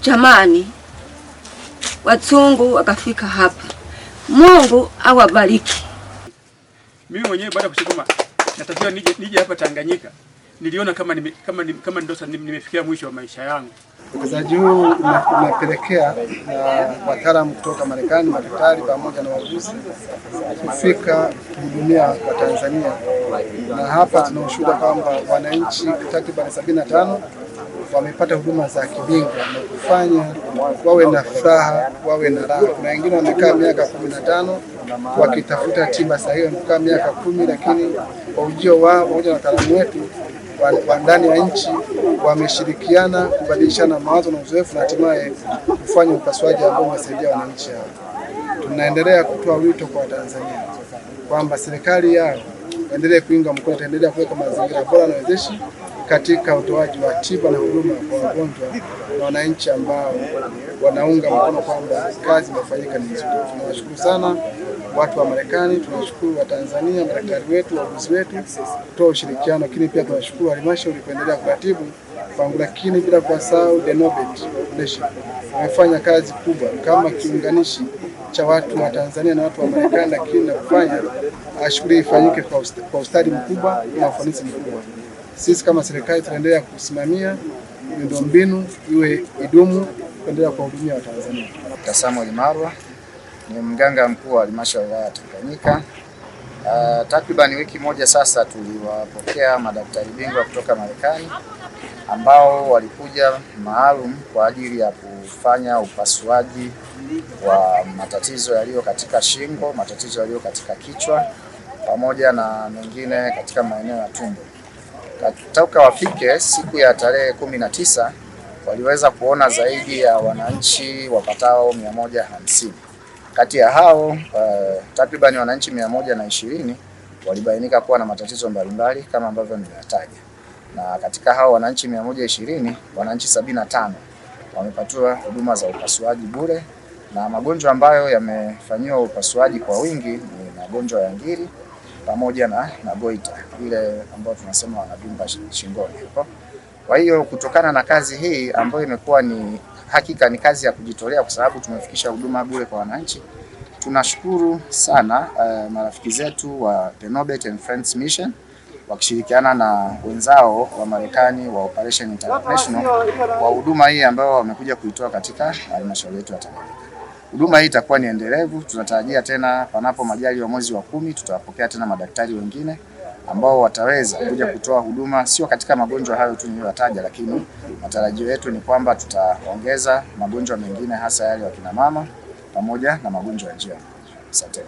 Jamani, wazungu wakafika hapa. Mungu awabariki. Mimi mwenyewe baada ya kusema natakiwa nije hapa Tanganyika, niliona kama ndio nimefikia mwisho wa maisha yangu. Uwekezaji huu umepelekea na wataalamu kutoka Marekani, madaktari pamoja na wauguzi kufika kuhudumia Watanzania, na hapa tunashuhudia kwamba wananchi takriban 75 wamepata huduma za kibingwa na kufanya wawe na furaha, wawe na raha. Na wengine wamekaa miaka 15 wakitafuta tiba sahihi, wamekaa miaka 10, lakini kwa ujio wao pamoja na wataalamu wetu wa ndani ya nchi wameshirikiana kubadilishana mawazo na uzoefu na hatimaye kufanya upasuaji ambao umesaidia wananchi hao. Tunaendelea kutoa wito kwa Watanzania kwamba serikali yao endelee kuunga mkono, endelee kuweka mazingira bora na wezeshi katika utoaji wa tiba na huduma kwa wagonjwa na wananchi ambao wanaunga mkono kwamba kazi imefanyika ni nzuri. Tunawashukuru sana watu wa Marekani, tunashukuru wa Tanzania, madaktari wetu, wauguzi wetu kutoa ushirikiano, lakini pia tunashukuru halmashauri kuendelea kuratibu pango, lakini bila kusahau The Nobet Foundation wamefanya kazi kubwa kama kiunganishi cha watu wa Tanzania na watu wa Marekani, lakini na kufanya shughuli ifanyike kwa ustadi mkubwa na ufanisi mkubwa. Sisi kama serikali tunaendelea kusimamia miundombinu iwe idumu kuendelea kuwahudumia Watanzania. Samuel Marwa ni mganga mkuu wa halmashauri ya Tanganyika. Takriban wiki moja sasa tuliwapokea madaktari bingwa kutoka Marekani ambao walikuja maalum kwa ajili ya kufanya upasuaji wa matatizo yaliyo katika shingo, matatizo yaliyo katika kichwa pamoja na mengine katika maeneo ya tumbo. Kutoka wafike siku ya tarehe 19 waliweza kuona zaidi ya wananchi wapatao 150. Kati ya hao takriban wananchi 120 walibainika kuwa na matatizo mbalimbali kama ambavyo nimeyataja. Na katika hao wananchi 120, wananchi 75 wamepatiwa huduma za upasuaji bure, na magonjwa ambayo yamefanyiwa upasuaji kwa wingi ni magonjwa ya ngiri pamoja na goita, ile ambayo tunasema wanavimba shingoni hapo. Kwa hiyo kutokana na kazi hii ambayo imekuwa ni hakika ni kazi ya kujitolea kwa sababu tumefikisha huduma bure kwa wananchi, tunashukuru sana marafiki zetu wa The Nobet and Friends Mission wakishirikiana na wenzao wa Marekani wa Operation International kwa huduma hii ambayo wamekuja kuitoa katika halmashauri yetu ya Tanganyika. Huduma hii itakuwa ni endelevu. Tunatarajia tena panapo majaliwa mwezi wa 10 tutawapokea tena madaktari wengine ambao wataweza kuja kutoa huduma sio katika magonjwa hayo tu niliyotaja, lakini matarajio yetu ni kwamba tutaongeza magonjwa mengine hasa yale ya kina mama pamoja na magonjwa ya njia. Asante.